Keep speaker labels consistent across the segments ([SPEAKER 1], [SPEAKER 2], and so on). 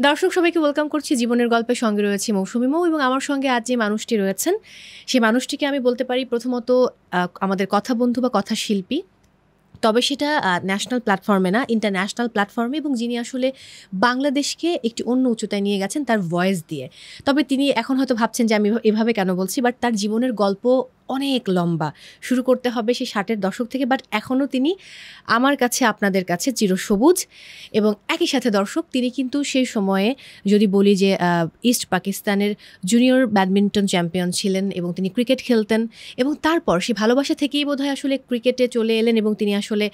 [SPEAKER 1] দর্শক সবাইকে ওয়েলকাম করছি জীবনের গল্পের সঙ্গে রয়েছে মৌসুমী মৌ এবং আমার সঙ্গে আজ যে মানুষটি রয়েছেন সেই মানুষটিকে আমি বলতে পারি প্রথমত আমাদের কথা বন্ধু বা কথা শিল্পী, তবে সেটা ন্যাশনাল প্ল্যাটফর্মে না, ইন্টারন্যাশনাল প্ল্যাটফর্মে, এবং যিনি আসলে বাংলাদেশকে একটি অন্য উচ্চতায় নিয়ে গেছেন তার ভয়েস দিয়ে। তবে তিনি এখন হয়তো ভাবছেন যে আমি এভাবে কেন বলছি, বাট তার জীবনের গল্প অনেক লম্বা, শুরু করতে হবে সেই 60-এর দশক থেকে, বাট এখনও তিনি আমার কাছে আপনাদের কাছে চিরসবুজ। এবং একই সাথে দর্শক, তিনি কিন্তু সেই সময়ে যদি বলি যে ইস্ট পাকিস্তানের জুনিয়র ব্যাডমিন্টন চ্যাম্পিয়ন ছিলেন এবং তিনি ক্রিকেট খেলতেন, এবং তারপর সেই ভালোবাসা থেকেই বোধহয় আসলে ক্রিকেটে চলে এলেন এবং তিনি আসলে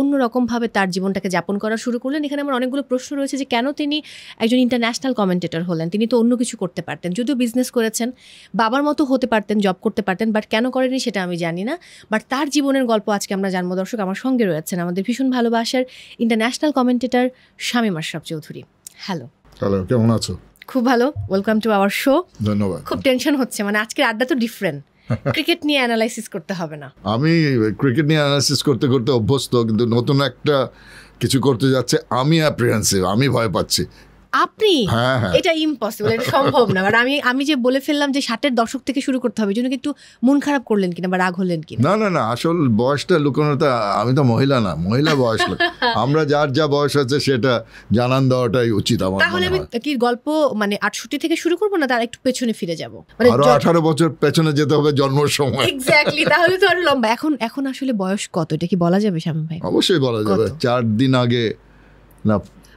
[SPEAKER 1] অন্যরকমভাবে তার জীবনটাকে যাপন করা শুরু করলেন। এখানে আমার অনেকগুলো প্রশ্ন রয়েছে যে কেন তিনি একজন ইন্টারন্যাশনাল কমেন্টেটর হলেন। তিনি তো অন্য কিছু করতে পারতেন, যদিও বিজনেস করেছেন, বাবার মতো হতে পারতেন, জব করতে পারতেন, বাট কেন করেনি সেটা আমি জানি না। বাট তার জীবনের গল্প আজকে আমরা জানবো দর্শক। আমার সঙ্গে রয়েছেন আমাদের ভীষণ ভালোবাসার international commentator Shamim Ashraf Chowdhury. Hello,
[SPEAKER 2] কেমন আছো?
[SPEAKER 1] খুব ভালো, ওয়েলকাম টু আওয়ার শো।
[SPEAKER 2] ধন্যবাদ।
[SPEAKER 1] খুব টেনশন হচ্ছে, মানে আজকের আড্ডা তো ডিফারেন্ট, ক্রিকেট নিয়ে অ্যানালাইসিস করতে হবে না।
[SPEAKER 2] আমি ক্রিকেট নিয়ে অ্যানালাইসিস করতে করতে অভ্যস্ত, কিন্তু নতুন একটা কিছু করতে যাচ্ছে আমি অ্যাপ্রিহেন্সিভ, আমি ভয় পাচ্ছি।
[SPEAKER 1] আপনি? এটা ইম্পসিবল, এটা সম্ভব না। বাট আমি যে বলে ফেললাম যে 60-এর দশক থেকে শুরু করতে হবে, জন্য একটু মন খারাপ করলেন কিনা বা রাগ হলেন কিনা?
[SPEAKER 2] না, আসল বয়সটা লুকানোটা, আমি তো মহিলা না, মহিলা বয়স আমরা যার যা বয়স আছে সেটা জানান দেওয়াটাই উচিত আমার।
[SPEAKER 1] তাহলে আমি কি গল্প মানে 68 থেকে শুরু করবো না তার একটু পেছনে ফিরে যাব, মানে
[SPEAKER 2] আরো 18 বছর পেছনে যেতে হবে জন্মের সময়?
[SPEAKER 1] এক্স্যাক্টলি, তাহলে তো আরো লম্বা। এখন আসলে বয়স কত, এটা কি বলা যাবে শামীম ভাই?
[SPEAKER 2] অবশ্যই বলা যাবে। 4 দিন আগে না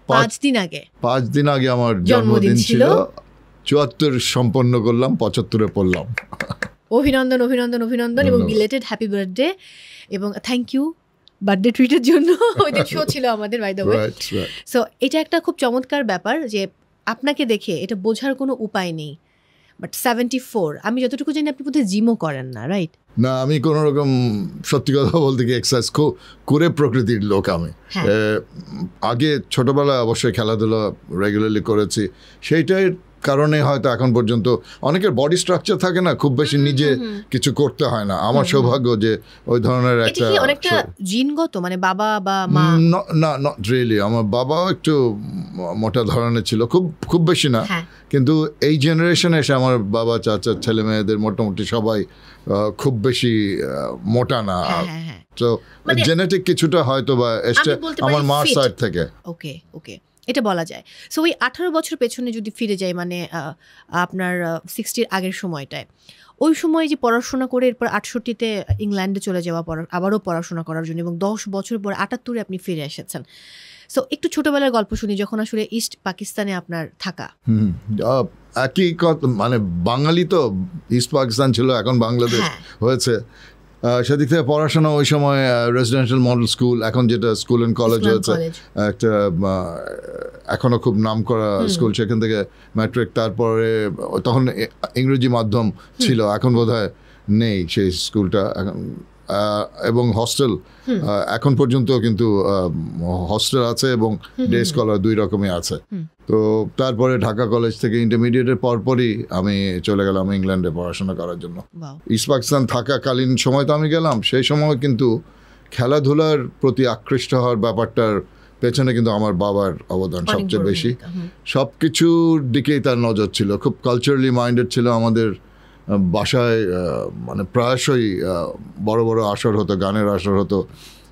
[SPEAKER 1] 5
[SPEAKER 2] দিন আগে আমার জন্মদিন ছিল। 74 সম্পন্ন করলাম, 75-এ পড়লাম।
[SPEAKER 1] অভিনন্দন অভিনন্দন অভিনন্দন এবং বিলেটেড হ্যাপি বার্থডে এবং থ্যাংক ইউ বার্থডে ট্রিটের জন্য। ওই দিন শো ছিল আমাদের, বাই দ্য ওয়ে। সো এটা একটা খুব চমৎকার ব্যাপার যে আপনাকে দেখে এটা বোঝার কোনো উপায় নেই, বাট 74, আমি যতটুকু জানি আপনি বোধহয় জিমও করেন না, রাইট?
[SPEAKER 2] না, আমি কোনো রকম সত্যি কথা বলতে কি এক্সারসাইজ করে প্রকৃতির লোক আমি। আগে ছোটবেলায় অবশ্যই খেলাধুলা রেগুলারলি করেছি, সেইটাই কারণে হয়তো এখন পর্যন্ত অনেকের বডি স্ট্রাকচার থাকে না, খুব বেশি নিজে কিছু করতে হয় না। আমার সৌভাগ্য যে ওই ধরনের
[SPEAKER 1] একটা জিনগত, মানে বাবা বা মা?
[SPEAKER 2] না, নট রিয়েলি। আমার বাবাও একটু মোটা ধরনের ছিল, খুব বেশি না, কিন্তু এই জেনারেশনে এসে আমার বাবা চাচার ছেলে মেয়েদের মোটামুটি সবাই খুব বেশি মোটা না। তো জেনেটিক কিছুটা হয়তো বা এসছে আমার মার সাইড থেকে।
[SPEAKER 1] ওকে, এটা বলা যায়। সো ওই 18 বছর পেছনে যদি ফিরে যায়, মানে আপনার 60-র আগের সময়টায়, ওই সময় যে পড়াশোনা করে এরপর 68-তে ইংল্যান্ডে চলে যাওয়া, আবারও পড়াশোনা করার জন্য, এবং 10 বছর পর 78-এ আপনি ফিরে এসেছেন। সো একটু ছোটবেলার গল্প শুনি, যখন আসলে ইস্ট পাকিস্তানে আপনার থাকা।
[SPEAKER 2] একই কথা, মানে বাঙালি তো, ইস্ট পাকিস্তান ছিল, এখন বাংলাদেশ হয়েছে। সেদিক থেকে পড়াশোনা ওই সময় রেসিডেন্সিয়াল মডেল স্কুল, এখন যেটা স্কুল অ্যান্ড কলেজ হয়েছে, একটা এখনও খুব নাম করা স্কুল, সেখান থেকে ম্যাট্রিক, তারপরে তখন ইংরেজি মাধ্যম ছিল, এখন বোধহয় নেই সেই স্কুলটা এখন, এবং হস্টেল এখন পর্যন্ত কিন্তু হস্টেল আছে এবং ডে স্কলার 2 রকমই আছে। তো তারপরে ঢাকা কলেজ থেকে ইন্টারমিডিয়েটের পরপরই আমি চলে গেলাম ইংল্যান্ডে পড়াশোনা করার জন্য। ইস্ট পাকিস্তান থাকাকালীন সময় তো আমি গেলাম, সেই সময় কিন্তু খেলাধুলার প্রতি আকৃষ্ট হওয়ার ব্যাপারটার পেছনে কিন্তু আমার বাবার অবদান সবচেয়ে বেশি। সব কিছুর দিকেই তার নজর ছিল, খুব কালচারালি মাইন্ডেড ছিল। আমাদের বাসায় মানে প্রায়শই বড় বড় আসর হতো, গানের আসর হতো।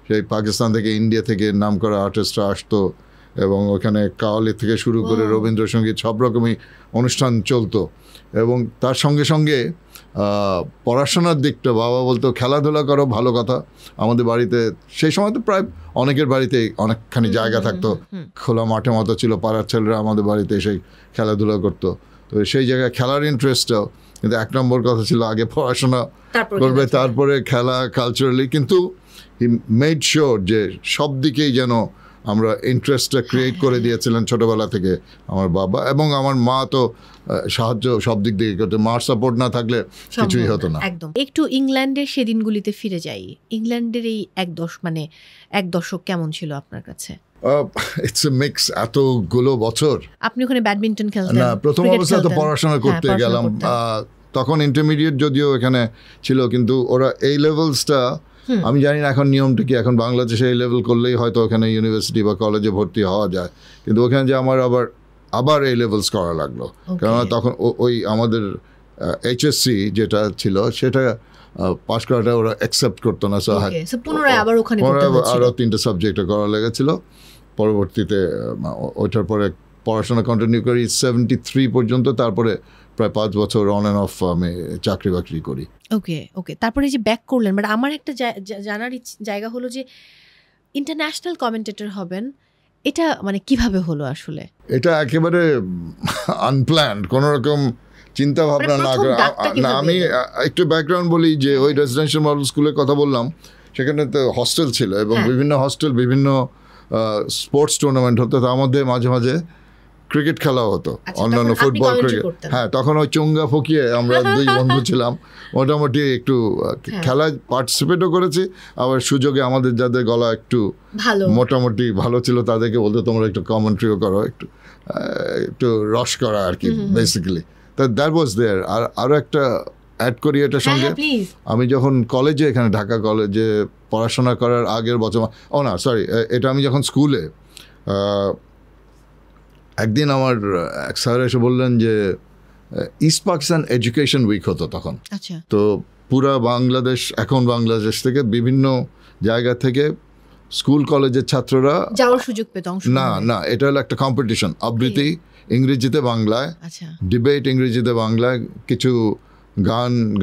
[SPEAKER 2] সেই পাকিস্তান থেকে, ইন্ডিয়া থেকে নাম করা আর্টিস্টরা আসতো এবং ওখানে কাওয়ালি থেকে শুরু করে রবীন্দ্রসঙ্গীত সব রকমই অনুষ্ঠান চলতো। এবং তার সঙ্গে সঙ্গে পড়াশোনার দিকটা বাবা বলতো খেলাধুলা করো, ভালো কথা। আমাদের বাড়িতে সেই সময় তো প্রায় অনেকের বাড়িতে অনেকখানি জায়গা থাকতো, খোলা মাঠে মতো ছিল, পাড়ার ছেলেরা আমাদের বাড়িতে এসে খেলাধুলা করতো। তো সেই জায়গায় খেলার ইন্টারেস্টটাও, কিন্তু 1 নম্বর কথা ছিল আগে পড়াশোনা করবে, তারপরে খেলা কালচারালি। কিন্তু হি মেড শিওর যে সব দিকেই যেন আমরা ইন্টারেস্টটা ক্রিয়েট করে দিয়েছিলেন ছোটবেলা থেকে আমার বাবা। এবং আমার মা তো সাহায্য সব দিক দিয়ে করতে, মার সাপোর্ট না থাকলে কিছুই হতো না।
[SPEAKER 1] একদম। একটু ইংল্যান্ডের সেদিনগুলিতে ফিরে যাই। ইংল্যান্ডের এই এক দশক কেমন ছিল আপনার কাছে?
[SPEAKER 2] It's a mix. এতগুলো বছর
[SPEAKER 1] আপনি ওখানে ব্যাডমিন্টন খেলতেন
[SPEAKER 2] না, প্রথম অবস্থায় তো পড়াশোনা করতে গেলাম। তখন ইন্টারমিডিয়েট যদিও এখানে ছিল, কিন্তু ওরা এই লেভেলসটা আমি জানি না এখন নিয়মটা কি। এখন বাংলাদেশে এই লেভেল করলেই হয়তো ওখানে ইউনিভার্সিটি বা কলেজে ভর্তি হওয়া যায়, কিন্তু ওখানে যে আমার আবার আবার A levels করা লাগলো, কেননা তখন ওই আমাদের HSC যেটা ছিল সেটা পাস করাটা ওরা অ্যাকসেপ্ট করতো না,
[SPEAKER 1] পুনরায় আবার ওখানে
[SPEAKER 2] আরও 3টা সাবজেক্টে করা লেগেছিল। পরবর্তীতে ওইটার পরে পড়াশোনা কন্টিনিউ করি 73 পর্যন্ত, তারপরে প্রায় 5 বছর অন অ্যান্ড অফ আমি চাকরি বাকরি করি।
[SPEAKER 1] ওকে তারপরে যে ব্যাক করলেন, মানে আমার একটা জানার জায়গা হলো যে ইন্টারন্যাশনাল কমেন্টেটর হবেন, এটা মানে কিভাবে হলো আসলে?
[SPEAKER 2] এটা একেবারে আনপ্ল্যান্ড, কোনো রকম চিন্তা ভাবনা না করে। না, আমি একটু ব্যাকগ্রাউন্ড বলি যে ওই রেসিডেন্সিয়াল মডেল স্কুলের কথা বললাম, সেখানে তো হস্টেল ছিল এবং বিভিন্ন হস্টেল বিভিন্ন স্পোর্টস টুর্নামেন্ট হতো, তার মধ্যে মাঝে মাঝে ক্রিকেট খেলাও হতো, অন্যান্য ফুটবল, ক্রিকেট। হ্যাঁ, তখন ওই চুঙ্গা ফকিয়ে আমরা 2 বন্ধু ছিলাম, মোটামুটি একটু খেলায় পার্টিসিপেটও করেছি, আবার সুযোগে আমাদের যাদের গলা একটু মোটামুটি ভালো ছিল তাদেরকে বলতে তোমরা একটু কমেন্ট্রিও করো, একটু রস করা আর কি বেসিক্যালি। দ্যাট ওয়াজ দেয়ার। আর আরও একটা অ্যাড করি এটার সঙ্গে, আমি যখন কলেজে, এখানে ঢাকা কলেজে পড়াশোনা করার আগের বছর, এটা আমি যখন স্কুলে, একদিন আমার এক স্যার এসে বললেন যে ইস্ট পাকিস্তান এডুকেশন উইক হতো তখন। তো পুরা বাংলাদেশ, এখন বাংলাদেশ থেকে বিভিন্ন জায়গা থেকে স্কুল কলেজের ছাত্ররা
[SPEAKER 1] যাওয়ার সুযোগ পেত।
[SPEAKER 2] না, এটা হলো একটা কম্পিটিশন, আবৃত্তি ইংরেজিতে বাংলায়, ডিবেট ইংরেজিতে বাংলায়, কিছু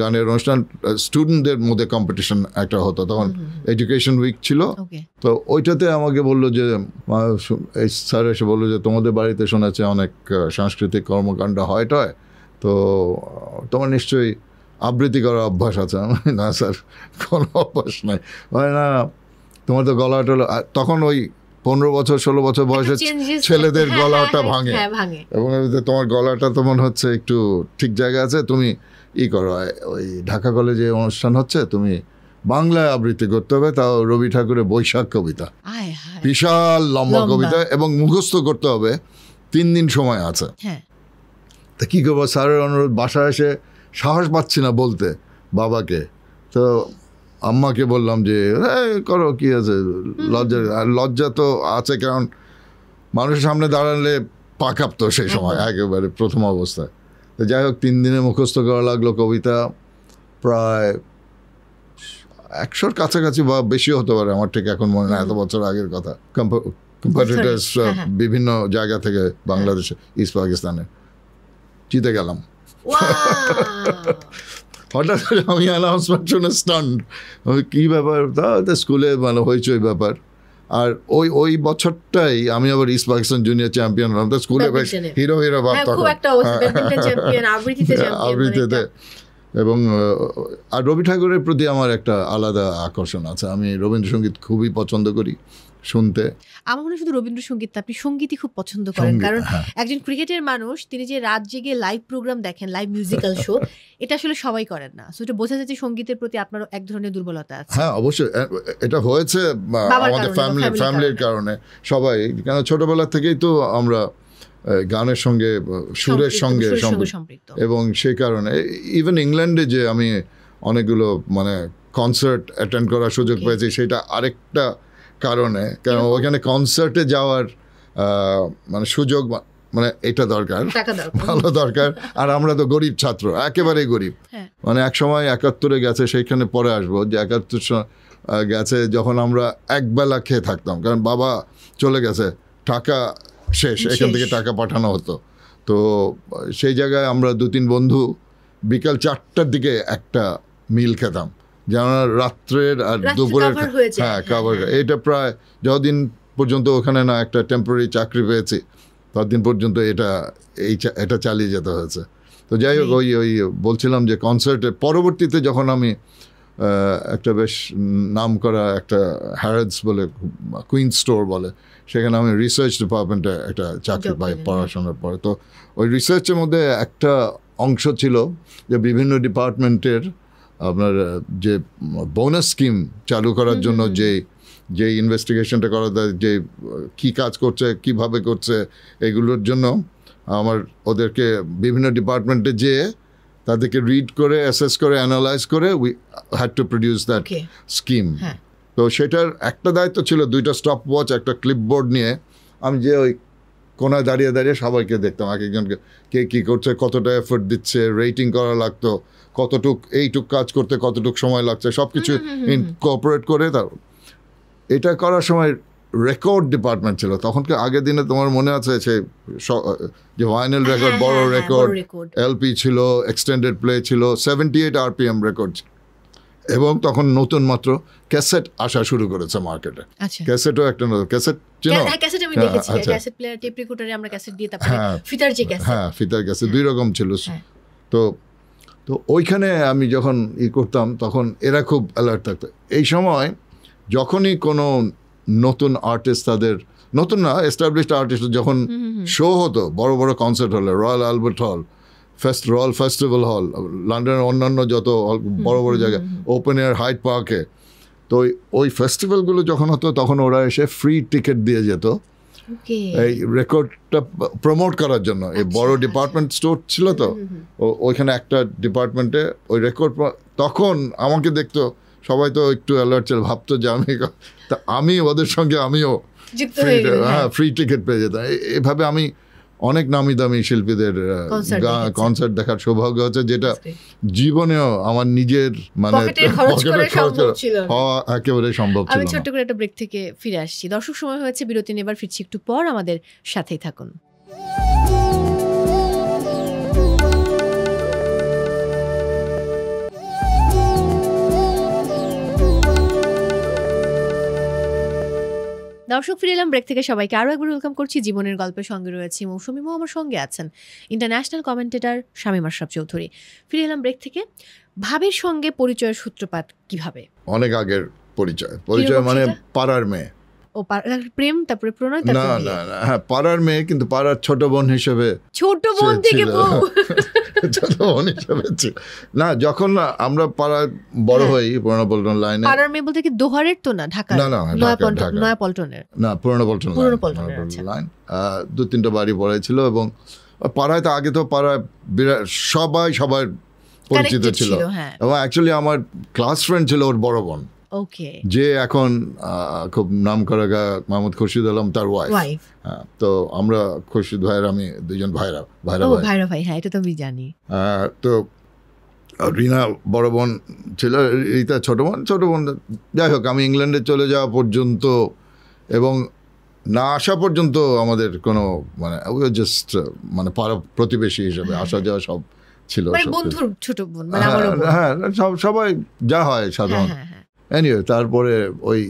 [SPEAKER 2] গানের অনুষ্ঠান, স্টুডেন্টদের মধ্যে কম্পিটিশন একটা হতো, তখন এডুকেশন উইক ছিল। তো ওইটাতে আমাকে বললো যে, এই স্যার এসে বললো যে তোমাদের বাড়িতে শোনাচ্ছে অনেক সাংস্কৃতিক কর্মকাণ্ড হয়, তো তোমার নিশ্চয়ই আবৃত্তি করার অভ্যাস আছে। না স্যার, কোনো অভ্যাস নাই। না, তোমার তো গলাটা, তখন ওই 15 বছর 16 বছর বয়সের ছেলেদের গলাটা ভাঙে, এবং তোমার গলাটা তো মনে হচ্ছে একটু ঠিক জায়গা আছে, তুমি করো, ওই ঢাকা কলেজে অনুষ্ঠান হচ্ছে, তুমি বাংলায় আবৃত্তি করতে হবে, তাও রবি ঠাকুরের বৈশাখ কবিতা, বিশাল লম্বা কবিতা, এবং মুখস্থ করতে হবে, 3 দিন সময় আছে। তা কী করবো, স্যারের অনুরোধ, বাসায় এসে সাহস পাচ্ছি না বলতে বাবাকে, তো আম্মাকে বললাম যে করো, কি আছে, লজ্জা তো আছে, কারণ মানুষের সামনে দাঁড়ালে পা কাঁপতো সেই সময় একেবারে প্রথম অবস্থায়। তো যাই হোক, 3 দিনে মুখস্থ করা লাগলো কবিতা, প্রায় 100-র কাছাকাছি বা বেশিও হতে পারে, আমার ঠিক এখন মনে না, এত বছর আগের কথা। কম্পিটিটর্স বিভিন্ন জায়গা থেকে বাংলাদেশে, ইস্ট পাকিস্তানে জিতে গেলাম। হঠাৎ করে আমি অ্যানাউন্সমেন্ট শুনে স্টান্ড, কী ব্যাপার, তা স্কুলে মানে হইচই ব্যাপার। আর ওই বছরটাই আমি আবার ইস্ট পাকিস্তান জুনিয়র চ্যাম্পিয়ন হলাম, তো স্কুলে বেশ হিরো ভাব তখন আবৃত্তিতে। এবং আর রবি ঠাকুরের প্রতি আমার একটা আলাদা আকর্ষণ আছে, আমি রবীন্দ্রসঙ্গীত খুবই পছন্দ করি শুনতে।
[SPEAKER 1] আমার মনে হয় শুধু রবীন্দ্রসঙ্গীত না, আপনি সঙ্গীতই খুব পছন্দ করেন, কারণ একজন ক্রিকেটের মানুষ, তিনি যে রাত জেগে লাইভ প্রোগ্রাম দেখেন, লাইভ মিউজিক্যাল শো, এটা আসলে সবাই করেন না। সো এটা বোঝা যাচ্ছে সঙ্গীতের প্রতি আপনার এক ধরনের দুর্বলতা আছে।
[SPEAKER 2] হ্যাঁ, অবশ্যই এটা হয়েছে আমাদের ফ্যামিলির কারণে, সবাই, কেন ছোটবেলা থেকেই তো আমরা গানের সঙ্গে, সুরের সঙ্গে সম্পৃক্ত, এবং সেই কারণে ইভেন ইংল্যান্ডে যে আমি অনেকগুলো মানে কনসার্ট অ্যাটেন্ড করার সুযোগ পেয়েছি, সেটা আরেকটা কারণে, কারণ ওখানে কনসার্টে যাওয়ার মানে সুযোগ, মানে এটা দরকার, ভালো দরকার। আর আমরা তো গরিব ছাত্র, একেবারেই গরিব, মানে এক সময় 71-এ গেছে, সেইখানে পরে আসবো, যে 71 গেছে যখন আমরা একবেলা খেয়ে থাকতাম, কারণ বাবা চলে গেছে, টাকা শেষ, এখান থেকে টাকা পাঠানো হতো। তো সেই জায়গায় আমরা 2-3 বন্ধু বিকাল 4টার দিকে একটা মিল খেতাম, যেন রাত্রের আর দুপুরের খাবার। এটা প্রায় যতদিন পর্যন্ত ওখানে না একটা টেম্পোরারি চাকরি পেয়েছি, ততদিন পর্যন্ত এটা চালিয়ে যেতে হয়েছে। তো যাই হোক, ওই বলছিলাম যে কনসার্টের পরবর্তীতে যখন আমি একটা বেশ নাম করা একটা হ্যারোডস বলে, কুইন স্টোর বলে, সেখানে আমি রিসার্চ ডিপার্টমেন্টে একটা চাকরি পাই পড়াশোনার পরে। তো ওই রিসার্চের মধ্যে একটা অংশ ছিল যে বিভিন্ন ডিপার্টমেন্টের আপনার যে বোনাস স্কিম চালু করার জন্য যে ইনভেস্টিগেশনটা করা যায়, যে কী কাজ করছে, কিভাবে করছে, এগুলোর জন্য আমার ওদেরকে বিভিন্ন ডিপার্টমেন্টে যেয়ে তাদেরকে রিড করে, অ্যাসেস করে, অ্যানালাইজ করে, we had to produce that scheme. তো সেটার একটা দায়িত্ব ছিল, 2টা স্টপ ওয়াচ, একটা ক্লিপবোর্ড নিয়ে আমি যে ওই কোনায় দাঁড়িয়ে দাঁড়িয়ে সবাইকে দেখতাম, এক একজনকে কে কী করছে, কতটা এফোর্ট দিচ্ছে, রেটিং করা লাগতো, এইটুক কাজ করতে কতটুক সময় লাগছে, সব কিছু ইনকর্পোরেট করে। তার এটা করার সময় রেকর্ড ডিপার্টমেন্ট ছিল তখনকার। আগের দিনে তোমার মনে আছে যে ভাইনাল রেকর্ড, বড় রেকর্ড, এলপি ছিল, এক্সটেন্ডেড প্লে ছিল, 78 RPM রেকর্ড। এবং তখন নতুন মাত্র ক্যাসেট আসা শুরু করেছে মার্কেটে। ক্যাসেটও একটা ক্যাসেট ছিল, ফিতার ক্যাসেট 2 রকম ছিল। তো ওইখানে আমি যখন করতাম তখন এরা খুব অ্যালার্ট থাকতো। এই সময় যখনই কোনো নতুন আর্টিস্ট, তাদের নতুন না, এস্টাবলিশড আর্টিস্ট যখন শো হতো বড় বড় কনসার্ট হলে, রয়্যাল অ্যালবার্ট হল, রয়্যাল ফেস্টিভ্যাল হল, লন্ডনের অন্যান্য যত বড় বড় জায়গায়, ওপেন এয়ার, হাইড পার্কে, তো ওই ফেস্টিভ্যালগুলো যখন হতো তখন ওরা এসে ফ্রি টিকিট দিয়ে যেত এই রেকর্ডটা প্রমোট করার জন্য। এই বড় ডিপার্টমেন্ট স্টোর ছিল তো, ওইখানে একটা ডিপার্টমেন্টে ওই রেকর্ড, তখন আমাকে দেখতো সবাই, তো একটু অ্যালার্ট ছিল, ভাবতো যে আমি ওদের সঙ্গে আমিও ফ্রি টিকিট পেয়ে যেতাম। এভাবে আমি অনেক নামি দামি শিল্পীদের কনসার্ট দেখার সৌভাগ্য হচ্ছে, যেটা জীবনেও আমার নিজের মানে একেবারে সম্ভব ছিল।
[SPEAKER 1] আমি ছোট্ট করে একটা ব্রেক থেকে ফিরে আসছি। দর্শক, সময় হয়েছে বিরতি নেবার, ফিরছি একটু পর, আমাদের সাথেই থাকুন। দর্শক, ফিরে এলাম ব্রেক থেকে। সবাইকে আরও একবার ওয়েলকাম করছি। জীবনের গল্পের সঙ্গে রয়েছে মৌসুমী মো, আমার সঙ্গে আছেন ইন্টারন্যাশনাল কমেন্টেটর শামীম আশরাফ চৌধুরী। ফিরে এলাম ব্রেক থেকে। ভাবির সঙ্গে পরিচয়ের সূত্রপাত কিভাবে?
[SPEAKER 2] অনেক আগের পরিচয় মানে পাড়ার মেয়ে।
[SPEAKER 1] ও প্রেম, তারপরে প্রণয়,
[SPEAKER 2] না না না, হ্যাঁ পাড়ার মেয়ে, কিন্তু পাড়ার ছোট বোন হিসেবে,
[SPEAKER 1] ছোট বোন থেকে
[SPEAKER 2] ছোট বোন হিসেবে না। যখন আমরা পাড়ায় বড় হই, পুরনো পল্টন লাইনে।
[SPEAKER 1] পাড়ার মেয়ে বলতে কি দোহারের তো না, ঢাকা? না না, নয়াপল্টনের না,
[SPEAKER 2] পুরনো পল্টন লাইন। 2-3টা বাড়ি পড়াই ছিল, এবং পাড়ায় তো আগে তো পাড়ায় সবাই সবার পরিচিত ছিল। এবং অ্যাকচুয়ালি আমার ক্লাস ফ্রেন্ড ছিল ওর বড় বোন, যে এখন খুব নাম করা মোহাম্মদ খুরশিদ আলম, তার ওয়াইফ। তো আমরা খুরশিদ ভাইয়ের, আমি দুজন ভাইরা
[SPEAKER 1] ভাই। হ্যাঁ, এটা তো আমি জানি।
[SPEAKER 2] তো রিনা বড় বোন ছিল, রিতা ছোট বোন। যাই হোক, আমি ইংল্যান্ডে চলে যাওয়া পর্যন্ত এবং না আসা পর্যন্ত আমাদের কোনো মানে জাস্ট মানে পাড়া প্রতিবেশী হিসেবে আসা যাওয়া সব ছিল,
[SPEAKER 1] বন্ধুর ছোট বোন।
[SPEAKER 2] হ্যাঁ, সবাই যা হয় সাধারণ। এনিওয়ে, তারপরে ওই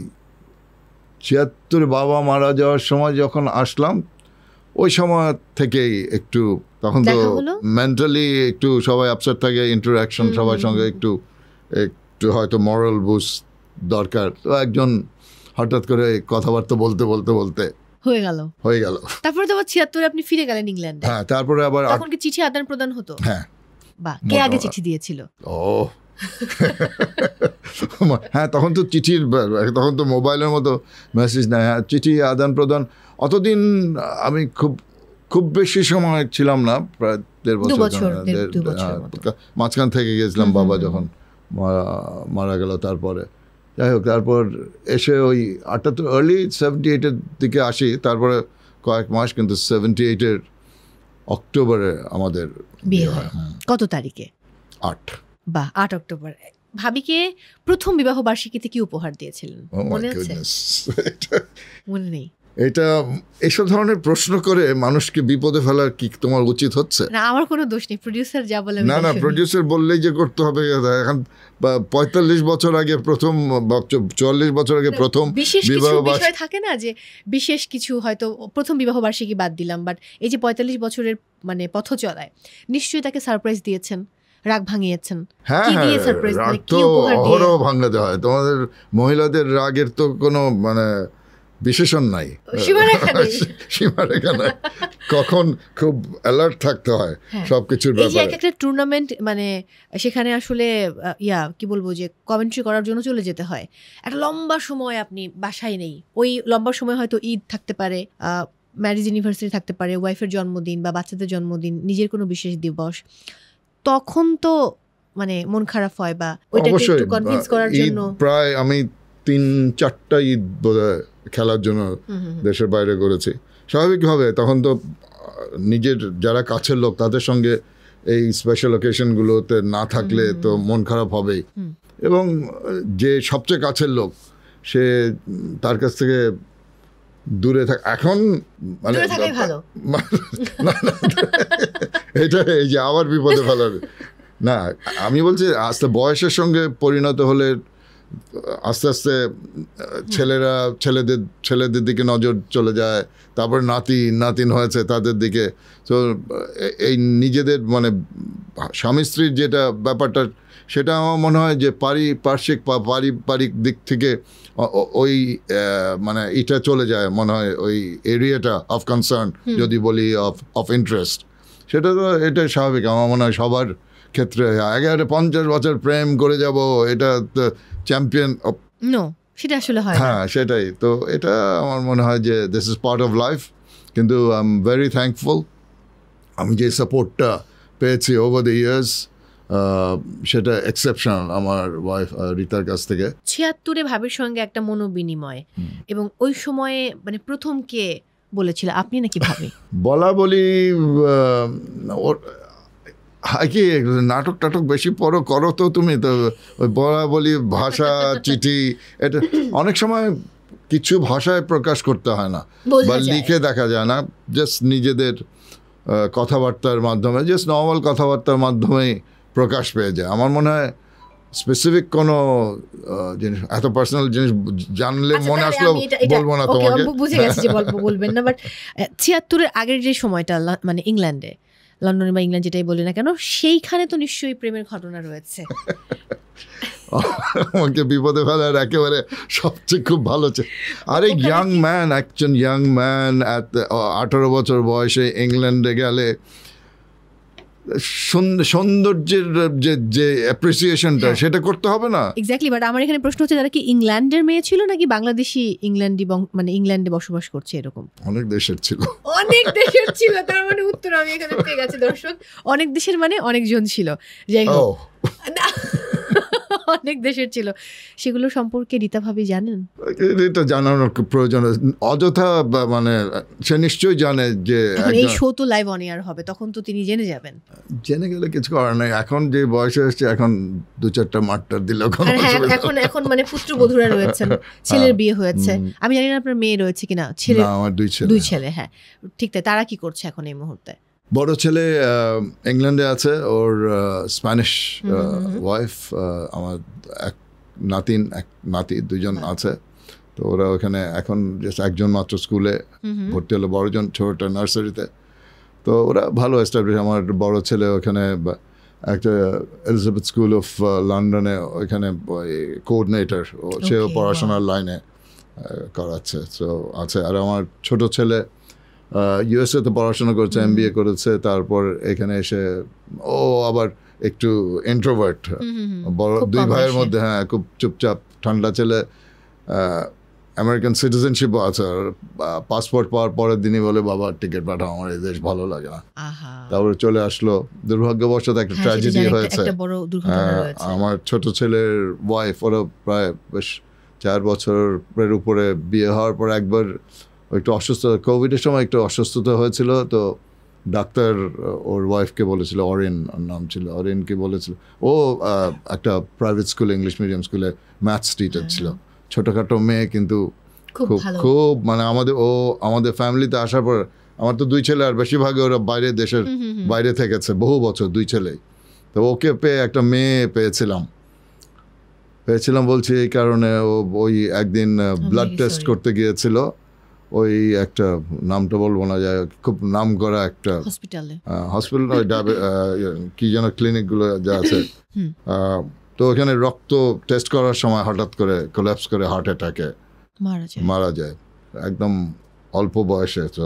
[SPEAKER 2] 76 বাবা মারা যাওয়ার সময় যখন আসলাম, ওই সময় থেকেই একটু, তখন তো মেন্টালি একটু সবাই আপসেট থাকে, ইন্টারাকশন সবার সঙ্গে একটু হয়তো মরাল বুস্ট দরকার। তো একজন হঠাৎ করে কথাবার্তা বলতে হয়ে গেল।
[SPEAKER 1] তারপরে তো 76 আপনি ফিরে গেলেন ইংল্যান্ডে।
[SPEAKER 2] হ্যাঁ, তারপরে আবার
[SPEAKER 1] তখন কি চিঠি আদান প্রদান হতো?
[SPEAKER 2] হ্যাঁ।
[SPEAKER 1] বাহ, কে আগে চিঠি দিয়েছিল?
[SPEAKER 2] হ্যাঁ, তখন তো চিঠির, তখন তো মোবাইলের মতো মেসেজ নেয়। হ্যাঁ, চিঠি আদান প্রদান। অতদিন আমি খুব বেশি সময় ছিলাম না, প্রায় 1.5 বছর। মাঝখান থেকে গেছিলাম বাবা যখন মারা গেল। তারপরে যাই হোক, তারপর এসে ওই 78 আর্লি 78-এর দিকে আসি। তারপরে কয়েক মাস, কিন্তু 78-এর অক্টোবরে আমাদের বিয়ে হয়।
[SPEAKER 1] কত তারিখে?
[SPEAKER 2] 8।
[SPEAKER 1] বাহ, 8 অক্টোবর। ভাবিকে প্রথম বিবাহ বার্ষিকীতে কি উপহার দিয়েছিলেন মনে আছে? মনে নেই।
[SPEAKER 2] এটা এইসব ধরনের প্রশ্ন করে মানুষকে বিপদে ফেলার কি তোমার উচিত হচ্ছে?
[SPEAKER 1] না, আমার কোনো দোষ নেই, প্রোডিউসার যা বলে।
[SPEAKER 2] না, প্রোডিউসার বললেই যে করতে হবে। এখন 45 বছর আগে প্রথম, 44 বছর আগে প্রথম
[SPEAKER 1] বিবাহ বার্ষিকী থাকে না, যে বিশেষ কিছু হয়তো প্রথম বিবাহ বার্ষিকী বাদ দিলাম, বাট এই যে 45 বছরের মানে পথ চলায় নিশ্চয়ই তাকে সারপ্রাইজ দিয়েছেন, রাগ ভাঙিয়েছেন।
[SPEAKER 2] হ্যাঁ, রাগ তো অহরহ ভাঙাতে হয়। তোমাদের মহিলাদের রাগের তো কোনো মানে বিশেষণ নাই, সীমারেখা নাই। কখন খুব অ্যালার্ট থাকতে হয় সবকিছুর ব্যাপারে।
[SPEAKER 1] একটা টুর্নামেন্ট মানে সেখানে আসলে কি বলবো, যে কমেন্ট্রি করার জন্য চলে যেতে হয়, একটা লম্বা সময় আপনি বাসায় নেই। ওই লম্বা সময় হয়তো ঈদ থাকতে পারে, ম্যারেজ অ্যানিভার্সারি থাকতে পারে, ওয়াইফের জন্মদিন বা বাচ্চাদের জন্মদিন, নিজের কোনো বিশেষ দিবস। তখন তো মানে মন খারাপ হয়, বা ওইটাকে একটু কনভিন্স করার জন্য।
[SPEAKER 2] প্রায় আমি 3-4টা ঈদ বোধহয় খেলার জন্য দেশের বাইরে করেছি, স্বাভাবিকভাবে তখন তো নিজের যারা কাছের লোক তাদের সঙ্গে এই স্পেশাল অকেশনগুলোতে না থাকলে তো মন খারাপ হবেই। এবং যে সবচেয়ে কাছের লোক সে তার কাছ থেকে দূরে এখন মানে এটা এই যে আবার বিপদে ফেলাবে না, আমি বলছি আস্তে বয়সের সঙ্গে পরিণত হলে আস্তে আস্তে ছেলেদের দিকে নজর চলে যায়, তারপর নাতিন হয়েছে তাদের দিকে। তো এই নিজেদের মানে স্বামী স্ত্রীর যেটা ব্যাপারটা সেটা আমার মনে হয় যে পারিবারিক দিক থেকে ওই মানে এটা চলে যায় মনে হয় ওই এরিয়াটা অফ কনসার্ন যদি বলি অফ ইন্টারেস্ট, সেটা তো এটা স্বাভাবিক। আমার মনে হয় সবার ক্ষেত্রে 50 বছর প্রেম করে যাব এটা চ্যাম্পিয়ন
[SPEAKER 1] সেটা আসলে হয়।
[SPEAKER 2] হ্যাঁ সেটাই তো, এটা আমার মনে হয় যে this is part of life. কিন্তু আই এম ভেরি থ্যাঙ্কফুল আমি যে সাপোর্টটা পেয়েছি ওভার দ্য ইয়ার্স, সেটা এক্সেপশনাল আমার ওয়াইফ রিতার কাছ থেকে।
[SPEAKER 1] 76-এ ভাবির সঙ্গে একটা মনোবিনিময়, এবং ওই সময়ে মানে প্রথম কে বলেছিল আপনি নাকি ভাবি?
[SPEAKER 2] বলি কি নাটক টাটক বেশি করো তো তুমি, তো ওই বলি ভাষা চিঠি এটা অনেক সময় কিছু ভাষায় প্রকাশ করতে হয় না বা লিখে দেখা যায় না, জাস্ট নিজেদের কথাবার্তার মাধ্যমে, জাস্ট নর্মাল কথাবার্তার মাধ্যমেই প্রকাশ পেয়ে যায়। আমার মনে হয় স্পেসিফিক কোনো জিনিস, এত পার্সোনাল জিনিস জানলে মনে আসলো বলবো না তোমাকে,
[SPEAKER 1] বুঝে গেছি যে বলবেন না। বাট 76-এর আগের যে সময়টা মানে ইংল্যান্ডে, লন্ডনে বা ইংল্যান্ড যেটাই বলি না কেন, সেইখানে তো নিশ্চয়ই প্রেমের ঘটনা রয়েছে।
[SPEAKER 2] আমাকে বিপদে ফেলার একেবারে সবচেয়ে খুব ভালো আরে একজন ইয়াং ম্যান 18 বছর বয়সে ইংল্যান্ডে গেলে সৌন্দর্যের যে অ্যাপ্রিসিয়েশনটা সেটা করতে হবে না?
[SPEAKER 1] এক্স্যাক্টলি। বাট আমার এখানে প্রশ্ন হচ্ছে, তারা কি ইংল্যান্ডের মেয়ে ছিল নাকি বাংলাদেশি মানে ইংল্যান্ডে বসবাস করছে? এরকম
[SPEAKER 2] অনেক দেশের ছিল।
[SPEAKER 1] তার মানে উত্তর আমি এখানে পেয়ে গেছি দর্শক। অনেক দেশের মানে অনেকজন ছিল, যাই হোক অনেক দেশের ছিল। সেগুলো সম্পর্কে রীতা ভাবি জানেন?
[SPEAKER 2] এটা জানানোর প্রয়োজন অযথা, মানে সে নিশ্চয়ই জানে যে
[SPEAKER 1] এই শো তো লাইভ অন এয়ার হবে, তখন তো তিনি জেনে যাবেন।
[SPEAKER 2] জেনে গেলে কিছু করার নাই, এখন যে বয়সে এসছে এখন 2-4টা মারটার দিল।
[SPEAKER 1] এখন মানে পুত্রবধূরা রয়েছেন, ছেলের বিয়ে হয়েছে। আমি জানি না আপনার মেয়ে রয়েছে কিনা। ছেলে?
[SPEAKER 2] আমার 2
[SPEAKER 1] ছেলে। হ্যাঁ ঠিক তাই। তারা কি করছে এখন এই মুহূর্তে?
[SPEAKER 2] বড় ছেলে ইংল্যান্ডে আছে, ওর স্প্যানিশ ওয়াইফ, আমার এক নাতি 2জন আছে। তো ওরা ওখানে এখন জাস্ট একজন মাত্র স্কুলে ভর্তি হলো, বড়জন ছোটটা নার্সারিতে। তো ওরা ভালো এস্টাবলিশ। আমার বড় ছেলে ওখানে একটা এলিজাবেথ স্কুল অফ লন্ডনে ওইখানে কোঅর্ডিনেটর, সেও পড়াশোনার লাইনে করাচ্ছে। তো আছে। আর আমার ছোট ছেলে ইউএসএ তে পড়াশোনা করছে, MBA করেছে। তারপর এখানে এসে ও আবার একটু ইন্ট্রোভার্ট, বড় 2 ভাইয়ের মধ্যে। হ্যাঁ, খুব চুপচাপ ঠান্ডা ছেলে। আমেরিকান সিটিজেনশিপ আছে, পাসপোর্ট পাওয়ার পরের দিনই বলে বাবা টিকিট পাঠাও, আমার এই দেশ ভালো লাগে না। তারপরে চলে আসলো। দুর্ভাগ্যবশত একটা ট্র্যাজেডি হয়েছে। আমার ছোট ছেলের ওয়াইফ, ওরা প্রায় বেশ 4 বছরের উপরে বিয়ে হওয়ার পর একবার একটু অসুস্থ, কোভিডের সময় একটু অসুস্থতা হয়েছিল। তো ডাক্তার ওর ওয়াইফকে বলেছিল, অরিন নাম ছিল, অরিনকে বলেছিল, ও একটা প্রাইভেট স্কুলে, ইংলিশ মিডিয়াম স্কুলে ম্যাথস টিচার ছিল। ছোটোখাটো মেয়ে, কিন্তু খুব মানে আমাদের ফ্যামিলিতে আসার পর, আমার তো 2 ছেলে, আর বেশিরভাগই ওরা দেশের বাইরে থেকেছে বহু বছর, 2 ছেলেই। তো ওকে পেয়ে একটা মেয়ে পেয়েছিলাম বলছি এই কারণে, ওই একদিন ব্লাড টেস্ট করতে গিয়েছিল ওই একটা, নামটা বলবো না, যায় খুব নাম করা একটা হসপিটাল, কি যেন ক্লিনিকগুলো যা আছে। তো ওখানে রক্ত টেস্ট করার সময় হঠাৎ করে কোল্যাপস করে হার্ট অ্যাটাকে মারা যায়, একদম অল্প বয়সে। তো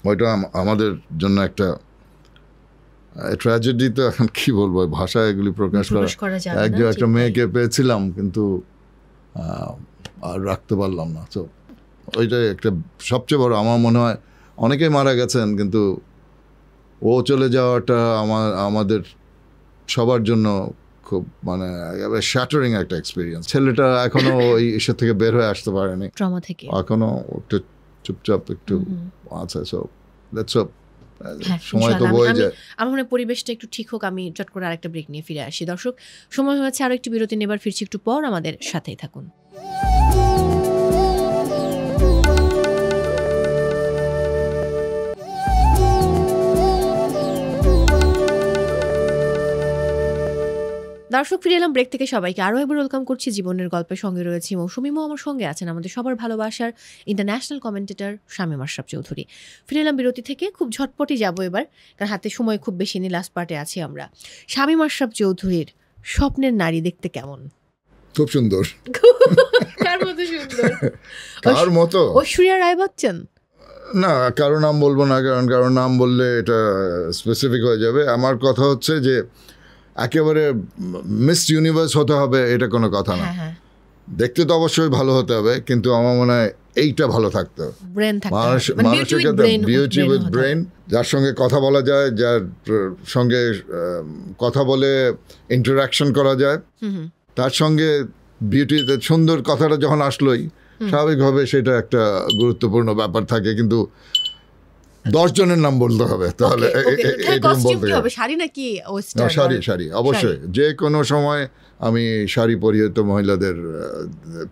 [SPEAKER 2] ওইটা আমাদের জন্য একটা ট্র্যাজেডি। তো এখন কি বলবো, ভাষায় এগুলি প্রকাশ করা। একটা মেয়েকে পেয়েছিলাম, কিন্তু আর রাখতে পারলাম না। তো ওইটাই একটা সবচেয়ে বড়, আমার মনে হয় অনেকেই মারা গেছেন, কিন্তু ও চলে যাওয়াটা আমাদের সবার জন্য খুব মানে শ্যাটারিং একটা এক্সপিরিয়েন্স। ছেলেটা এখনো ওই ইসের থেকে বের হয়ে আসতে পারেনি,
[SPEAKER 1] ট্রমা থেকে।
[SPEAKER 2] এখনো একটু চুপচাপ একটু আছে। সো লেটস হোপ
[SPEAKER 1] হ্যাঁ,
[SPEAKER 2] সময় তো বয়ে যায়।
[SPEAKER 1] আমার মনে হয় পরিবেশটা একটু ঠিক হোক, আমি চট করে আরেকটা ব্রেক নিয়ে ফিরে আসি। দর্শক, সময় হয়েছে আরো একটি বিরতি নেবার, ফিরছি একটু পর, আমাদের সাথেই থাকুন। দর্শক, ফিরে এলাম ব্রেক থেকে। সবাইকে আরও একবার ওয়েলকাম করছি জীবনের গল্পের সঙ্গে রয়েছি মৌসুমী মো, আমার সঙ্গে আছেন আমাদের সবার ভালোবাসার ইন্টারন্যাশনাল কমেন্টেটর শামীম আশরাফ চৌধুরী। ফিরে এলাম বিরতি থেকে, খুব ঝটপটই যাবো এবার, কারণ হাতে সময় খুব বেশি নেই, লাস্ট পার্টে আছি আমরা। শামীম আশরাফ চৌধুরীর স্বপ্নের নারী দেখতে কেমন?
[SPEAKER 2] খুব সুন্দর।
[SPEAKER 1] কার মতো সুন্দর?
[SPEAKER 2] কার মতো?
[SPEAKER 1] ঐশ্বরিয়া রায় বচ্চন?
[SPEAKER 2] না, কারো নাম বলবো না, কারো নাম বললে এটা স্পেসিফিক হয়ে যাবে। আমার কথা হচ্ছে যে একেবারে মিস ইউনিভার্স হতে হবে এটা কোনো কথা না। দেখতে তো অবশ্যই ভালো হতে হবে, কিন্তু আমার মনে হয় এইটা ভালো থাকতে হবে। মানুষের বিউটি উইথ ব্রেন, যার সঙ্গে কথা বলা যায়, যার সঙ্গে কথা বলে ইন্টারাকশন করা যায়, তার সঙ্গে বিউটিতে সুন্দর কথাটা যখন আসলোই স্বাভাবিকভাবে সেটা একটা গুরুত্বপূর্ণ ব্যাপার থাকে। কিন্তু 10 জনের নাম বলতে হবে, তাহলে শাড়ি অবশ্যই। যে কোনো সময় আমি শাড়ি পরিহিত মহিলাদের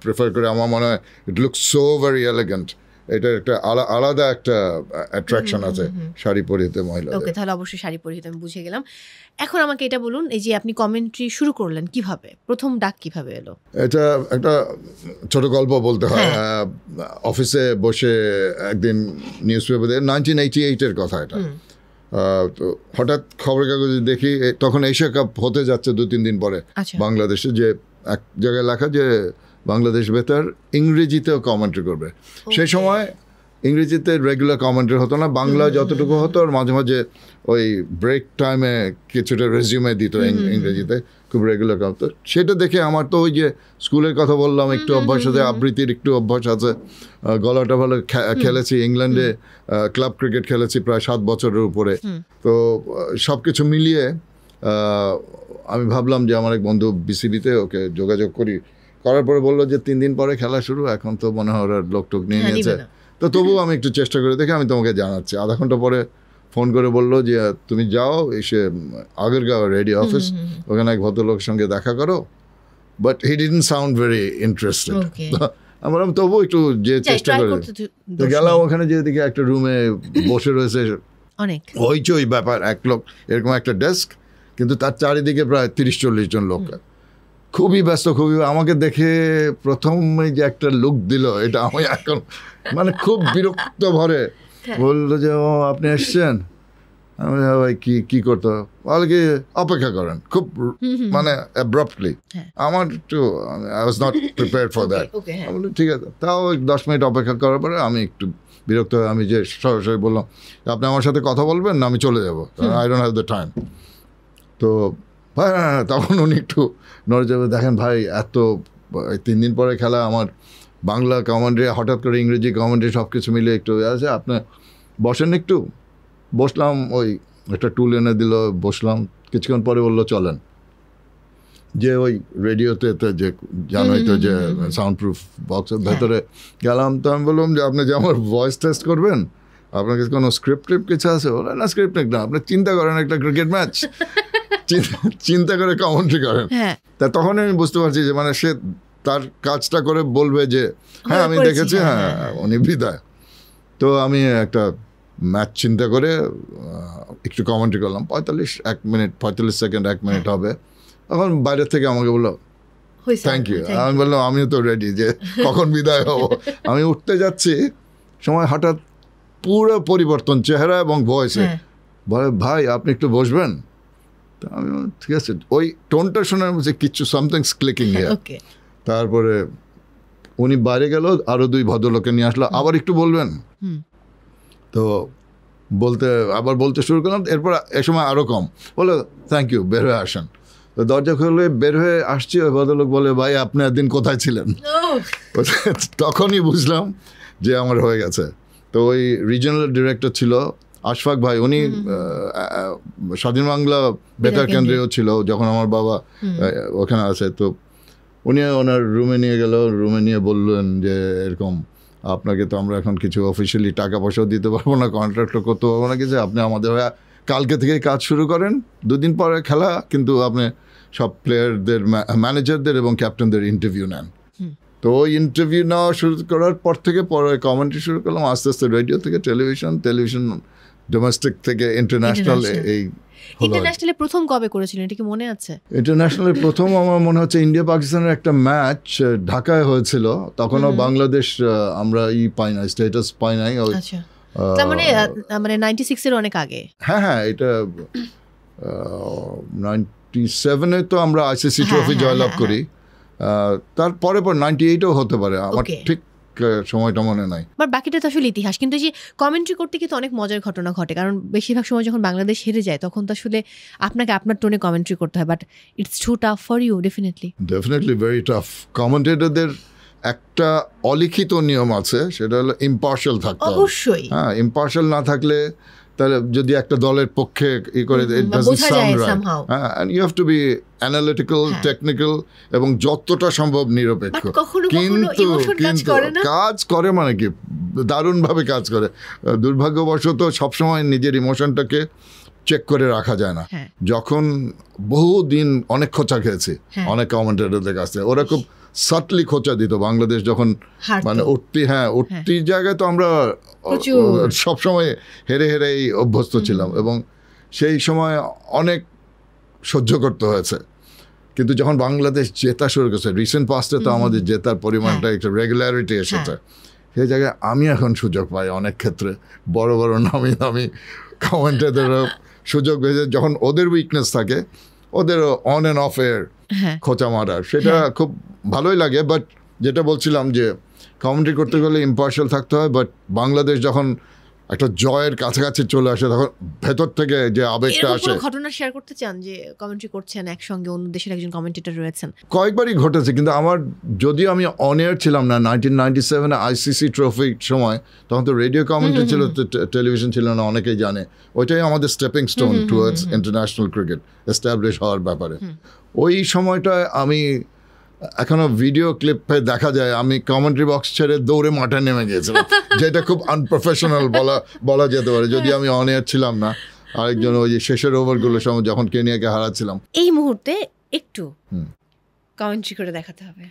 [SPEAKER 2] প্রেফার করি। আমার মনে হয় it looks so very elegant. এটা একটা আলাদা একটা অ্যাট্রাকশন আছে শাড়ি পরিহিত মহিলা।
[SPEAKER 1] ওকে, তাহলে অবশ্যই শাড়ি পরিহিত, আমি বুঝে গেলাম। এখন আমাকে এটা বলুন, এই যে আপনি কমেন্ট্রি শুরু করলেন কিভাবে, প্রথম ডাক কিভাবে এলো?
[SPEAKER 2] এটা একটা ছোট গল্প বলতে হয়। অফিসে বসে একদিন নিউজ পেপারে 1988-এর কথা এটা। তো হঠাৎ খবরের কাগজে দেখি তখন এশিয়া কাপ হতে যাচ্ছে 2-3 দিন পরে বাংলাদেশে, যে এক জায়গায় লেখা যে বাংলাদেশ বেতার ইংরেজিতেও কমেন্ট্রি করবে। সেই সময় ইংরেজিতে রেগুলার কমেন্ট্রি হতো না, বাংলা যতটুকু হতো, আর মাঝে মাঝে ওই ব্রেক টাইমে কিছুটা রেজিউমে দিত ইংরেজিতে, খুব রেগুলার হতো। সেটা দেখে আমার তো ওই যে স্কুলের কথা বললাম, একটু অভ্যাস আছে, আবৃত্তির একটু অভ্যাস আছে, গলাটা ভালো, খেলেছি ইংল্যান্ডে, ক্লাব ক্রিকেট খেলেছি প্রায় 7 বছরের উপরে। তো সব কিছু মিলিয়ে আমি ভাবলাম যে আমার এক বন্ধু বিসিবিতে, ওকে যোগাযোগ করার পরে বললো যে 3 দিন পরে খেলা শুরু, এখন তো মনে হয় ওরা লোকটোক নিয়ে নিয়েছে, তো তবুও আমি একটু চেষ্টা করে দেখে আমি তোমাকে জানাচ্ছি। আধা ঘন্টা পরে ফোন করে বললো যে তুমি যাও, এসে আগেরগাঁও রেডিও অফিস, ওখানে এক ভদ্রলোকের সঙ্গে দেখা করো। But he didn't sound very interested. আমরা তবুও একটু যে চেষ্টা করে গেলাম ওখানে, যে দিকে একটা রুমে বসে রয়েছে
[SPEAKER 1] অনেক
[SPEAKER 2] হইচই ব্যাপার, এক লোক এরকম একটা ডেস্ক, কিন্তু তার চারিদিকে প্রায় 30-40 জন লোক, খুবই ব্যস্ত, খুবই। আমাকে দেখে প্রথমে যে একটা লুক দিল, এটা আমি এখন মানে খুব বিরক্ত ভরে বললো যে ও আপনি এসছেন। আমি ভাই কি করতে, বলে কি অপেক্ষা করেন, খুব মানে অ্যাব্রাপ্টলি। আমার একটু I was not prepared for that. বলি ঠিক আছে। তাও 10 মিনিট অপেক্ষা করার পরে আমি একটু বিরক্ত হয়ে আমি যে সরাসরি বললাম আপনি আমার সাথে কথা বলবেন না, আমি চলে যাবো, I don't have the time. তো ভাই তখন উনি একটু নড়ে যাবে, দেখেন ভাই এত 3 দিন পরে খেলা, আমার বাংলা কমেন্ট্রি হঠাৎ করে ইংরেজি কমেন্ট্রি সব কিছু মিলে একটু আছে, আপনি বসেন একটু। বসলাম, ওই একটা টুল এনে দিল, বসলাম। কিছুক্ষণ পরে বললো চলেন, যে ওই রেডিওতে যে জানোই তো যে সাউন্ড প্রুফ বক্সের ভেতরে গেলাম। তো আমি বললাম যে আপনি যে আমার ভয়েস টেস্ট করবেন, আপনার কাছে কোনো স্ক্রিপ্ট কিছু আছে? বলে না, স্ক্রিপ্ট না, আপনি চিন্তা করেন একটা ক্রিকেট ম্যাচ, চিন্তা করে কমেন্ট্রি করেন। তা তখন আমি বুঝতে পারছি যে মানে সে তার কাজটা করে বলবে যে হ্যাঁ আমি দেখেছি, হ্যাঁ উনি বিদায়। তো আমি একটা ম্যাচ চিন্তা করে একটু কমেন্ট্রি করলাম, 45 সেকেন্ড 1 মিনিট হবে। তখন বাইরের থেকে আমাকে বললো থ্যাংক ইউ। আমি বললাম আমিও তো রেডি, যে কখন বিদায় হব। আমি উঠতে যাচ্ছি, সময় হঠাৎ পুরো পরিবর্তন চেহারা এবং ভয়েসে। বলে ভাই আপনি একটু বসবেন? তো আমি ঠিক আছে, ওই টোনটা শোনার মধ্যে কিছু সামথিংস ক্লিকিং হিয়ার। তারপরে উনি বাইরে গেল, আরো 2 ভদ্রলোকে নিয়ে আসলো, আবার একটু বলবেন। তো বলতে শুরু করলাম। এরপর এ সময় আরো কম, বলে থ্যাংক ইউ, বের হয়ে আসেন। তো দরজা খুলে বের হয়ে আসছি, ওই ভদ্রলোক বলে ভাই আপনি একদিন কোথায় ছিলেন? তখনই বুঝলাম যে আমার হয়ে গেছে। তো ওই রিজিওনাল ডিরেক্টর ছিল আশফাক ভাই, উনি স্বাধীন বাংলা বেতার কেন্দ্রেও ছিল যখন আমার বাবা ওখানে আছে। তো উনি ওনার রুমে নিয়ে গেল, রুমে নিয়ে বললেন যে এরকম আপনাকে তো আমরা এখন কিছু অফিসিয়ালি টাকা পয়সাও দিতে পারবো না, কন্ট্রাক্টও করতে পারবো না কিছু, আপনি আমাদের হয়ে কালকে থেকে কাজ শুরু করেন, 2 দিন পরে খেলা, কিন্তু আপনি সব প্লেয়ারদের, ম্যানেজারদের এবং ক্যাপ্টেনদের ইন্টারভিউ নেন। তো ওই ইন্টারভিউ নেওয়া শুরু করার পর থেকে পরে কমেন্ট্রি শুরু করলাম, আস্তে আস্তে রেডিও থেকে টেলিভিশন ডোমেস্টিক থেকে ইন্টারন্যাশনাল। এই
[SPEAKER 1] ইন্টারন্যাশনালে প্রথম কবে করেছিলেন, এটা কি মনে আছে?
[SPEAKER 2] ইন্টারন্যাশনালে প্রথম আমার মনে হচ্ছে ইন্ডিয়া পাকিস্তানের একটা ম্যাচ ঢাকায় হয়েছিল, তখনও বাংলাদেশ আমরা পাই নাই, স্ট্যাটাস পাই নাই।
[SPEAKER 1] আচ্ছা, তার মানে 96 এর অনেক আগে।
[SPEAKER 2] হ্যাঁ, এটা 97-এ তো আমরা আইসিসি ট্রফি জয়লাভ করি, তারপরে 98-ও হতে পারে, আমার ঠিক সময়টা মনে নাই।
[SPEAKER 1] বাট বাকিটা তো আসলে ইতিহাস। কিন্তু যে কমেন্ট্রি করতে কিন্তু অনেক মজার ঘটনা ঘটে, কারণ বেশিরভাগ সময় যখন বাংলাদেশ হেরে যায় তখন তো আসলে আপনাকে আপনার টোনে কমেন্ট্রি করতে হয়, but it's too tough for you. Definitely
[SPEAKER 2] very tough. কমেন্টেটরদের একটা অলিখিত নিয়ম আছে, সেটা হলো ইম্পার্শাল থাকতে হবে।
[SPEAKER 1] অবশ্যই।
[SPEAKER 2] হ্যাঁ, ইম্পার্শাল না থাকলে, তাহলে যদি একটা দলের পক্ষে করে, ইট ডাজন্ট সাউন্ড রাইট। হ্যাঁ, and you have to be analytical, technical এবং যতটা সম্ভব নিরপেক্ষ। কিন্তু কাজ করে মানে কি, দারুণভাবে কাজ করে। দুর্ভাগ্যবশত সবসময় নিজের ইমোশনটাকে চেক করে রাখা যায় না। যখন বহুদিন অনেক খোঁচা খেয়েছি অনেক কমেন্টেটরদের কাছ থেকে, ওরা খুব সাটলি খোঁচা দিত বাংলাদেশ যখন মানে উঠতি জায়গায়, তো আমরা সবসময় হেরে হেরেই অভ্যস্ত ছিলাম এবং সেই সময় অনেক সহ্য করতে হয়েছে। কিন্তু যখন বাংলাদেশ জেতা শুরু করেছে, রিসেন্ট পাস্টে তো আমাদের জেতার পরিমাণটা একটা রেগুলারিটি এসেছে, সেই জায়গায় আমি এখন সুযোগ পাই অনেক ক্ষেত্রে, বড় বড় নামি দামি কমেন্টেটররা সুযোগ পেয়েছে, যখন ওদের উইকনেস থাকে ওদের অন অ্যান্ড অফ এর খোঁচা মারার, সেটা খুব ভালোই লাগে। বাট যেটা বলছিলাম যে কমেন্ট্রি করতে গেলে ইম্পার্শাল থাকতে হয়, বাট বাংলাদেশ যখন একটা জয়ের কাছাকাছি চলে আসে তখন ভেতর থেকে যে আবেগটা আসে।
[SPEAKER 1] ঘটনা শেয়ার করতে চান যে কমেন্ট্রি করছেন একসঙ্গে অন্য দেশের একজন কমেন্টেটর রয়েছেন?
[SPEAKER 2] কয়েকবারই ঘটেছে, কিন্তু আমার যদিও আমি অন এয়ার ছিলাম না 1997 আইসিসি ট্রফির সময়, তখন তো রেডিও কমেন্ট্রি ছিল, টেলিভিশন ছিল না, অনেকেই জানে। ওইটাই আমাদের stepping stone towards international cricket establish হওয়ার ব্যাপারে। ওই সময়টায় আমি এখনো ভিডিও ক্লিপে দেখা যায় আমি কমেন্ট্রি বক্স ছেড়ে দৌড়ে মাঠে নেমে গিয়েছিলাম, যেটা খুব আনপ্রফেশনাল বলা যেতে পারে, যদি আমি অন এয়ার ছিলাম না। আরেকজন ওই যে শেষের ওভারগুলোর সময় যখন কেনিয়াকে হারাচ্ছিলাম,
[SPEAKER 1] এই মুহূর্তে একটু কমেন্ট্রি করে দেখাতে হবে।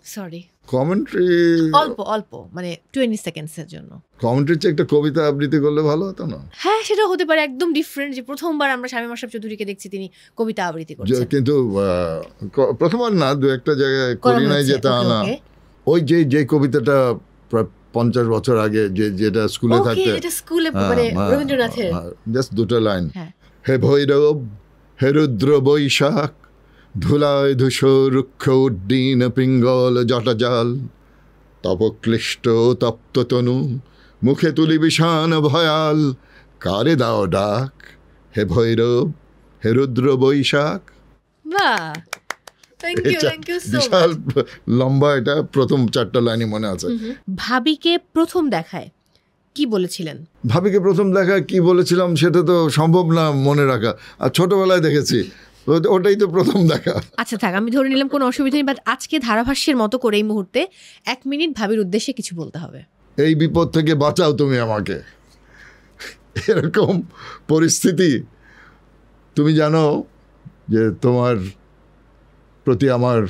[SPEAKER 1] সরি,
[SPEAKER 2] কমেন্ট্রি
[SPEAKER 1] অল্প মানে 20 সেকেন্ডসের জন্য।
[SPEAKER 2] কমেন্ট্রির চেয়ে একটা কবিতা আবৃত্তি করলে ভালো হতো না?
[SPEAKER 1] হ্যাঁ, সেটা হতে পারে, একদম ডিফারেন্ট। যে প্রথমবার আমরা শামীম আশরাফ চৌধুরীকে দেখছি তিনি কবিতা আবৃত্তি করছেন,
[SPEAKER 2] কিন্তু প্রথমবার না, দু একটা জায়গায় করি নাই যে তা না। ওই যে কবিতাটা প্রায় 50 বছর আগে, যেটা স্কুলে থাকতে,
[SPEAKER 1] রবীন্দ্রনাথের
[SPEAKER 2] জাস্ট দুটো লাইন, হে ভৈরব হে রুদ্র বৈশাখ, ধুলায় ধূসর রুক্ষ উড্ডীন পিঙ্গল জটাজাল, তপক্লিষ্ট তপ্ত তনু মুখে তুলি বিষাণ ভয়াল, কারে দাও ডাক হে ভৈরব হে রুদ্র বৈশাখ। বিশাল লম্বা, এটা প্রথম 4টা লাইনই মনে আছে।
[SPEAKER 1] ভাবিকে প্রথম দেখায় কি বলেছিলেন?
[SPEAKER 2] ভাবিকে প্রথম দেখায় কি বলেছিলাম সেটা তো সম্ভব না মনে রাখা, আর ছোটবেলায় দেখেছি, ওটাই তো প্রথম দেখা।
[SPEAKER 1] আচ্ছা থাক, আমি ধরে নিলাম কোনো অসুবিধা নেই, বাট আজকে ধারাভাষ্যের মতো করে এই মুহূর্তে 1 মিনিট ভাবির উদ্দেশ্যে কিছু বলতে হবে।
[SPEAKER 2] এই বিপদ থেকে বাঁচাও তুমি আমাকে, এরকম পরিস্থিতি। তুমি জানো যে তোমার প্রতি আমার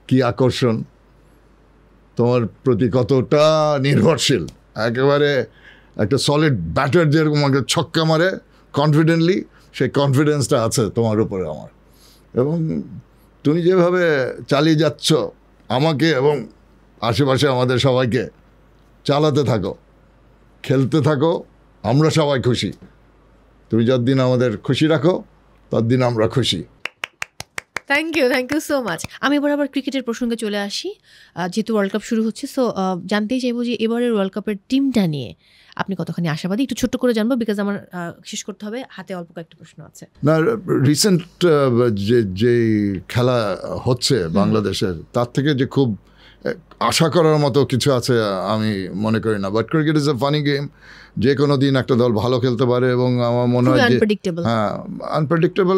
[SPEAKER 2] কি আকর্ষণ, তোমার প্রতি কতটা নির্ভরশীল। একেবারে একটা সলিড ব্যাটার যেরকম আমাকে ছক্কা মারে কনফিডেন্টলি, সেই কনফিডেন্সটা আছে তোমার উপরে আমার। এবং তুমি যেভাবে চালিয়ে যাচ্ছ আমাকে এবং আশেপাশে আমাদের সবাইকে, চালাতে থাকো, খেলতে থাকো, আমরা সবাই খুশি। তুমি যতদিন আমাদের খুশি রাখো ততদিন আমরা খুশি।
[SPEAKER 1] Thank you so much. আমি এবার আবার ক্রিকেটের প্রসঙ্গে চলে আসি, যেহেতু ওয়ার্ল্ড কাপ শুরু হচ্ছে। সো জানতেই চাইবো যে এবারের ওয়ার্ল্ড কাপের টিমটা নিয়ে আপনি কতখানি আশাবাদী, একটু ছোট্ট করে জানবো, বিকজ আমার শেষ করতে হবে, হাতে অল্প কয়েকটা প্রশ্ন আছে।
[SPEAKER 2] না, রিসেন্ট যে খেলা হচ্ছে বাংলাদেশের, তার থেকে যে খুব আশা করার মতো কিছু আছে আমি মনে করি না। But cricket is a funny game, যে কোনো দিন একটা দল ভালো খেলতে পারে এবং আমার মনে হয় যে
[SPEAKER 1] আনপ্রেডিক্টেবল।
[SPEAKER 2] হ্যাঁ, আনপ্রেডিক্টেবল।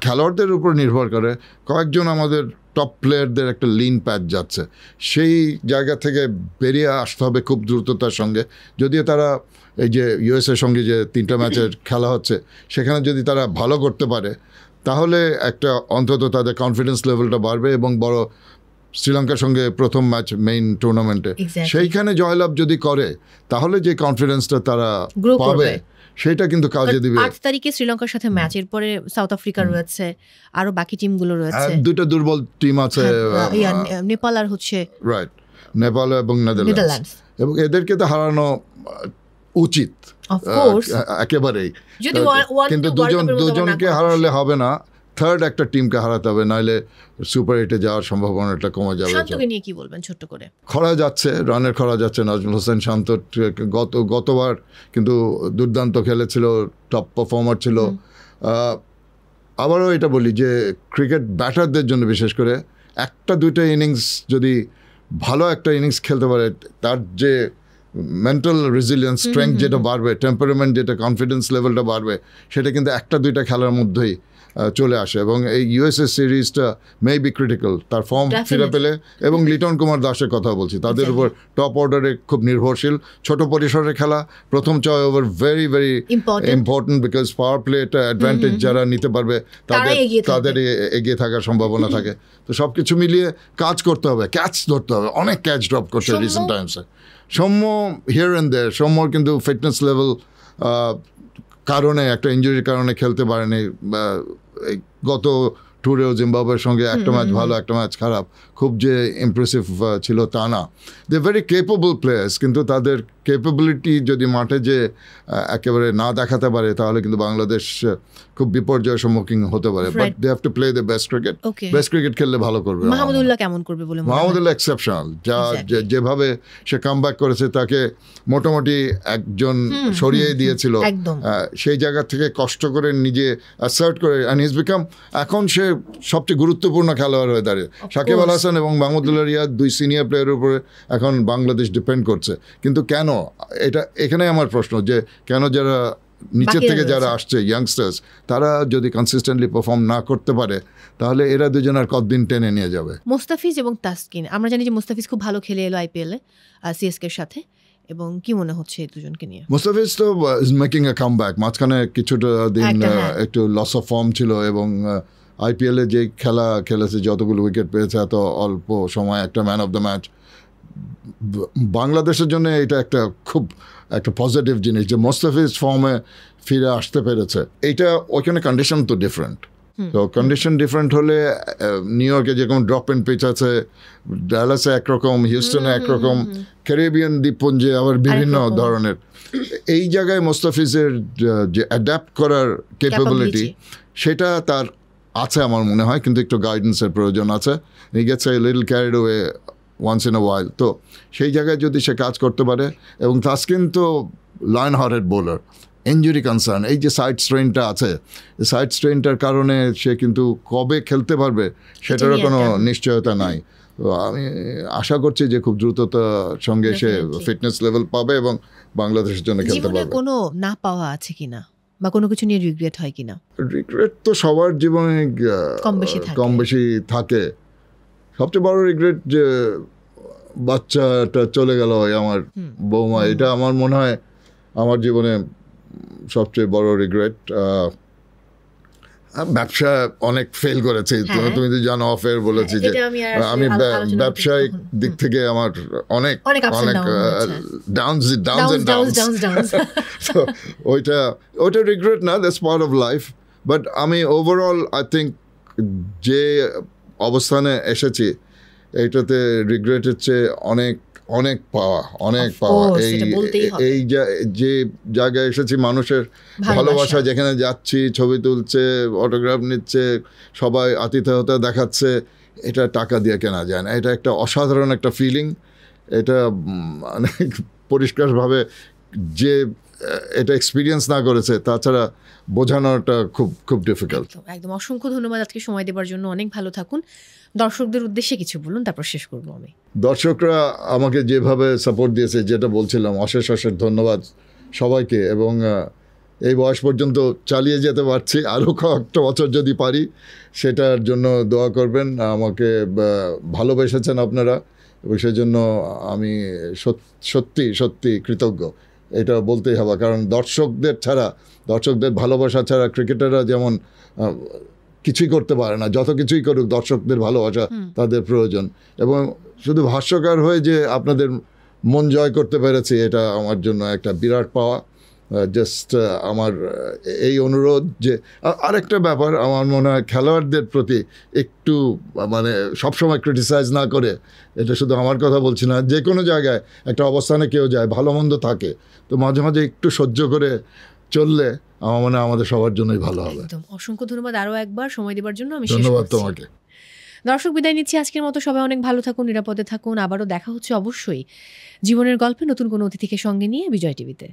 [SPEAKER 2] খেলোয়াড়দের উপর নির্ভর করে, কয়েকজন আমাদের টপ প্লেয়ারদের একটা লিন প্যাচ যাচ্ছে, সেই জায়গা থেকে বেরিয়ে আসতে হবে খুব দ্রুততার সঙ্গে। যদিও তারা এই যে ইউএসএর সঙ্গে যে 3টা ম্যাচের খেলা হচ্ছে সেখানে যদি তারা ভালো করতে পারে তাহলে একটা অন্তত তাদের কনফিডেন্স লেভেলটা বাড়বে এবং বড় শ্রীলঙ্কার সঙ্গে প্রথম ম্যাচ মেইন টুর্নামেন্টে সেইখানে জয়লাভ যদি করে তাহলে যে কনফিডেন্সটা তারা পাবে সেটা কিন্তু কাজে দিবে।
[SPEAKER 1] 8 তারিখে শ্রীলঙ্কার সাথে ম্যাচ, এরপরে সাউথ আফ্রিকা রয়েছে, আরো বাকি টিমগুলো রয়েছে,
[SPEAKER 2] দুটো দুর্বল টিম আছে,
[SPEAKER 1] নেপাল আর হচ্ছে
[SPEAKER 2] রাইট, নেপাল এবং নেদারল্যান্ডস, এবং এদেরকে তো হারানো উচিত একেবারেই, কিন্তু দুজনকে হারালে হবে না, থার্ড একটা টিমকে হারাতে হবে, নাহলে সুপার 8-এ যাওয়ার সম্ভাবনাটা কমে যাবে।
[SPEAKER 1] শান্তকে নিয়ে কি বলবেন ছোট্ট করে?
[SPEAKER 2] খরা যাচ্ছে, রানের খরা যাচ্ছে। নাজমুল হোসেন শান্ত গতবার কিন্তু দুর্দান্ত খেলেছিল, টপ পারফর্মার ছিল। আবারও এটা বলি যে ক্রিকেট ব্যাটারদের জন্য বিশেষ করে একটা দুইটা ইনিংস যদি ভালো একটা ইনিংস খেলতে পারে, তার যে মেন্টাল রেজিলিয়েন্স, স্ট্রেংথ যেটা বাড়বে, টেম্পারমেন্ট যেটা, কনফিডেন্স লেভেলটা বাড়বে, সেটা কিন্তু একটা দুইটা খেলার মধ্যেই চলে আসে। এবং এই ইউএসএ সিরিজটা মে বি ক্রিটিক্যাল তার ফর্ম ফিরে পেলে, এবং লিটন কুমার দাসের কথা বলছি, তাদের উপর টপ অর্ডারে খুব নির্ভরশীল। ছোট পরিসরের খেলা, প্রথম 6 over very very important, because power প্লেটা অ্যাডভান্টেজ যারা নিতে পারবে তাদের এগিয়ে থাকার সম্ভাবনা থাকে। তো সব কিছু মিলিয়ে কাজ করতে হবে, ক্যাচ ধরতে হবে, অনেক ক্যাচ ড্রপ করছে রিসেন্ট টাইমসে। সৌম্য হিয়ার অ্যান্ড দেয়ার, সৌম্যর কিন্তু ফিটনেস লেভেল কারণে, একটা ইঞ্জুরির কারণে খেলতে পারেনি। গত ট্যুরেও জিম্বাবুয়ের সঙ্গে একটা ম্যাচ ভালো, একটা ম্যাচ খারাপ, খুব যে ইমপ্রেসিভ ছিল তা না। দে ভেরি কেপেবল প্লেয়ার্স, কিন্তু তাদের ক্যাপাবিলিটি যদি মাঠে যে একেবারে না দেখাতে পারে তাহলে কিন্তু বাংলাদেশ খুব বিপর্যয়ের সম্মুখীন হতে পারে। But they have to play the best cricket. Best cricket খেললে ভালো করবে।
[SPEAKER 1] মাহমুদুল্লাহ কেমন করবে বলে?
[SPEAKER 2] মাহমুদুল্লাহ এক্সেপশনাল, যেভাবে সে কামব্যাক করেছে, তাকে মোটামুটি একজন সরিয়ে দিয়েছিল, সেই জায়গা থেকে কষ্ট করে নিজে অ্যাসার্ট করে, অ্যান্ড হিজ বিকাম, এখন সে সবচেয়ে গুরুত্বপূর্ণ খেলোয়াড় হয়ে দাঁড়িয়ে। সাকিব আল হাসান এবং মাহমুদুল্লাহ রিয়াদ, দুই সিনিয়র প্লেয়ারের উপরে এখন বাংলাদেশ ডিপেন্ড করছে। কিন্তু কেন, এখানে আমার প্রশ্ন, যে কেন যারা নিচের থেকে যারা আসছে ইয়াংস্টার্স, তারা যদি কনসিস্টেন্টলি পারফর্ম না করতে পারে তাহলে এরা দুজন আর কতদিন টেনে নিয়ে যাবে?
[SPEAKER 1] মোস্তাফিজ এবং তাসকিন, আমরা জানি যে মোস্তাফিজ খুব ভালো খেলে এলো আইপিএলে সিএসকের সাথে, এবং কি মনে হচ্ছে এই দুজনকে নিয়ে?
[SPEAKER 2] মোস্তাফিজ তো ইজ মেকিং এ কামব্যাক। মাঝখানে কিছুটা দিন একটু লস অফ ফর্ম ছিল, এবং আইপিএলে যে খেলা খেলেছে, যতগুলো উইকেট পেয়েছে এত অল্প সময়, একটা ম্যান অফ দ্য ম্যাচ। বাংলাদেশের জন্য এটা খুব একটা পজিটিভ জিনিস যে মোস্তাফিজ ফর্মে ফিরে আসতে পেরেছে। এইটা ওইখানে কন্ডিশন তো ডিফারেন্ট, তো কন্ডিশন ডিফারেন্ট হলে নিউ ইয়র্কে যেরকম ড্রপ অ্যান্ড পিচ আছে, ডালাসে একরকম, হিউস্টনে একরকম, ক্যারিবিয়ান দ্বীপপুঞ্জে আবার বিভিন্ন ধরনের। এই জায়গায় মোস্তাফিজের যে অ্যাডাপ্ট করার ক্যাপাবিলিটি, সেটা তার আছে আমার মনে হয়, কিন্তু একটু গাইডেন্সের প্রয়োজন আছে। He gets a little carried away once in a while. তো সেই জায়গায় যদি সে কাজ করতে পারে, এবং তাসকিন তো lion hearted bowler, injury concern, এই যে সাইড স্ট্রেনটা আছে, সাইড স্ট্রেনটার কারণে সে কিন্তু কবে খেলতে পারবে সেটারও কোনো নিশ্চয়তা নাই। তো আমি আশা করছি যে খুব দ্রুততার সঙ্গে সে ফিটনেস লেভেল পাবে এবং বাংলাদেশের জন্য খেলতে পারবে।
[SPEAKER 1] কোনো না পাওয়া আছে কিনা, বা কোনো কিছু নিয়ে রিগ্রেট হয় কিনা?
[SPEAKER 2] রিগ্রেট তো সবার জীবনে কম বেশি থাকে। সবচেয়ে বড় রিগ্রেট যে বাচ্চাটা চলে গেল, আমার বৌমা, এটা আমার মনে হয় আমার জীবনে সবচেয়ে বড় রিগ্রেট। ব্যবসা অনেক ফেল করেছে, তুমি তো জানো, অফের বলেছি যে আমি ব্যবসায়িক দিক থেকে আমার অনেক ডাউনস তো ওইটা রিগ্রেট না, that's part of life. But আমি ওভারঅল আই থিঙ্ক যে অবস্থানে এসেছি এইটাতে রিগ্রেটের চেয়ে অনেক পাওয়া। এই যে জায়গায় এসেছি, মানুষের ভালোবাসা, যেখানে যাচ্ছি ছবি তুলছে, অটোগ্রাফ নিচ্ছে, সবাই আতিথেয়তা দেখাচ্ছে, এটা টাকা দিয়ে কেনা যায় না। এটা একটা অসাধারণ একটা ফিলিং। এটা মানে পরিষ্কারভাবে যে এটা এক্সপিরিয়েন্স না করেছে, তাছাড়া বোঝানোটা খুব ডিফিকাল্ট।
[SPEAKER 1] একদম অসংখ্য ধন্যবাদ আজকে সময় দেওয়ার জন্য। অনেক ভালো থাকুন। দর্শকদের উদ্দেশ্যে কিছু বলুন, তারপর শেষ করবো আমি।
[SPEAKER 2] দর্শকরা আমাকে যেভাবে সাপোর্ট দিয়েছে, যেটা বলছিলাম, অশেষ ধন্যবাদ সবাইকে। এবং এই বয়স পর্যন্ত চালিয়ে যেতে পারছি, আরও কয়েকটা বছর যদি পারি সেটার জন্য দোয়া করবেন। আমাকে ভালোবেসেছেন আপনারা এবং সেই জন্য আমি সত্যি সত্যি কৃতজ্ঞ, এটা বলতেই হবে। কারণ দর্শকদের ভালোবাসা ছাড়া ক্রিকেটাররা যেমন কিছুই করতে পারে না, যত কিছুই করুক দর্শকদের ভালোবাসা তাদের প্রয়োজন। এবং শুধু ভাষ্যকার হয়ে যে আপনাদের মন জয় করতে পেরেছি, এটা আমার জন্য একটা বিরাট পাওয়া। জাস্ট আমার এই অনুরোধ যে আরেকটা ব্যাপার, আমার মনে হয় খেলোয়াড়দের প্রতি একটু মানে সবসময় ক্রিটিসাইজ না করে, এটা শুধু আমার কথা বলছি না, যে কোনো জায়গায় একটা অবস্থানে কেউ যায়, ভালো মন্দ থাকে, তো মাঝে মাঝে একটু সহ্য করে চললে আমার মনে হয় আমাদের সবার জন্যই ভালো হবে।
[SPEAKER 1] একদম, অসংখ্য ধন্যবাদ আরও একবার সময় দেওয়ার জন্য। আমি
[SPEAKER 2] ধন্যবাদ তোমাকে।
[SPEAKER 1] দর্শক বিদায় নিচ্ছি আজকের মতো। সবাই অনেক ভালো থাকুন, নিরাপদে থাকুন। আবারও দেখা হচ্ছে অবশ্যই জীবনের গল্পে নতুন কোনো অতিথিকে সঙ্গে নিয়ে বিজয় টিভিতে।